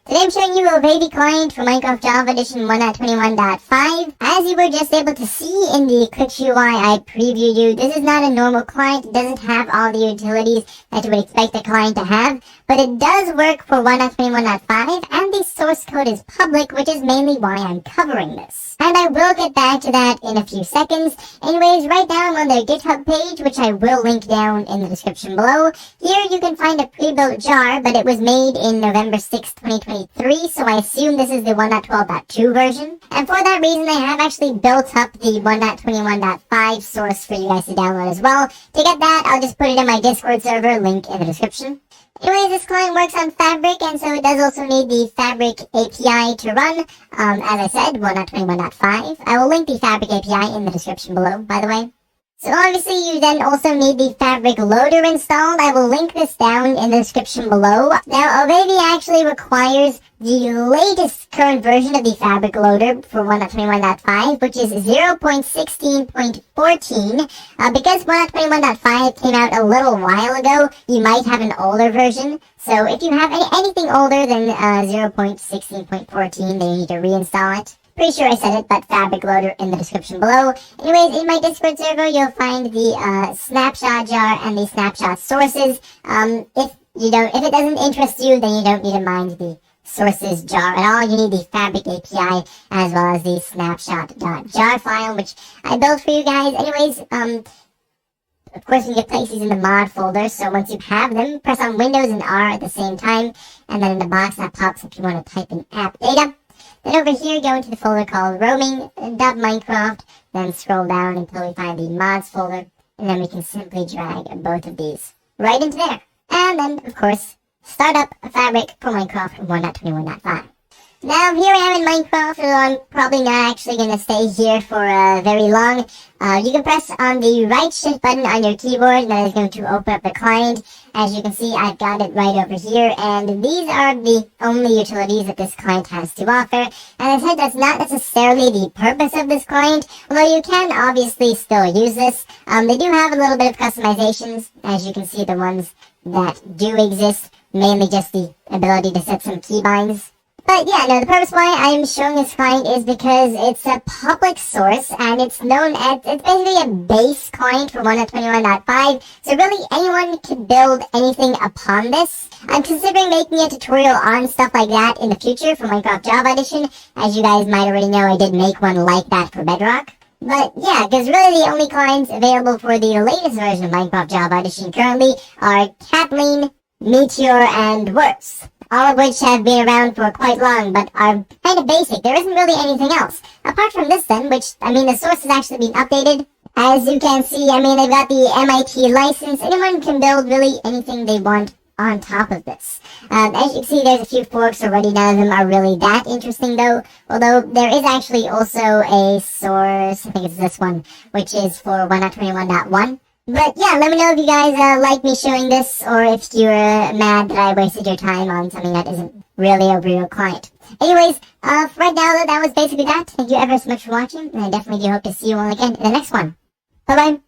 Today I'm showing you a OyVey client for Minecraft Java Edition 1.21.5. As you were just able to see in the quick UI I previewed you, this is not a normal client. It doesn't have all the utilities that you would expect a client to have, but it does work for 1.21.5, and the source code is public, which is mainly why I'm covering this. And I will get back to that in a few seconds. Anyways, right now I'm on their GitHub page, which I will link down in the description below. Here you can find a pre-built jar, but it was made in November 6, 2023, so I assume this is the 1.12.2 version. And for that reason, I have actually built up the 1.21.5 source for you guys to download as well. To get that, I'll just put it in my Discord server, link in the description. Anyways, this client works on Fabric, and so it does also need the Fabric API to run. As I said, 1.21.5. I will link the Fabric API in the description below, by the way. So obviously you then also need the Fabric loader installed. I will link this down in the description below. Now, OyVey actually requires the latest current version of the Fabric loader for 1.21.5, which is 0.16.14. Because 1.21.5 came out a little while ago, you might have an older version. So if you have anything older than 0.16.14, then you need to reinstall it. Pretty sure I said it, but Fabric loader in the description below. Anyways, in my Discord server, you'll find the snapshot jar and the snapshot sources. If it doesn't interest you, then you don't need to mind the sources jar at all. You need the Fabric API as well as the snapshot.jar file, which I built for you guys. Anyways, of course, you can place these in the mod folder. So once you have them, press on Windows and R at the same time, and then in the box that pops up, you want to type in app data. Then over here, go into the folder called roaming.minecraft, then scroll down until we find the mods folder, and then we can simply drag both of these right into there. And then, of course, start up a Fabric for Minecraft 1.21.5. Now, here I am in Minecraft, so I'm probably not actually going to stay here for very long. You can press on the right shift button on your keyboard, and that is going to open up the client. As you can see, I've got it right over here, and these are the only utilities that this client has to offer. And as I said, that's not necessarily the purpose of this client, although you can obviously still use this. They do have a little bit of customizations, as you can see, the ones that do exist, mainly just the ability to set some keybinds. But yeah, no, the purpose why I'm showing this client is because it's a public source, and it's basically a base client for 1.21.5, so really anyone can build anything upon this. I'm considering making a tutorial on stuff like that in the future for Minecraft Java Edition. As you guys might already know, I did make one like that for Bedrock. But yeah, because really the only clients available for the latest version of Minecraft Java Edition currently are Kathleen, Meteor, and Worse. All of which have been around for quite long, but are kind of basic. There isn't really anything else. Apart from this then, which, the source has actually been updated. As you can see, they've got the MIT license. Anyone can build really anything they want on top of this. As you can see, there's a few forks already. None of them are really that interesting though. Although there is actually also a source, I think it's this one, which is for 1.21.1. But yeah, let me know if you guys like me showing this, or if you're mad that I wasted your time on something that isn't really a real client. Anyways, for right now, that was basically that. Thank you ever so much for watching, and I definitely do hope to see you all again in the next one. Bye-bye.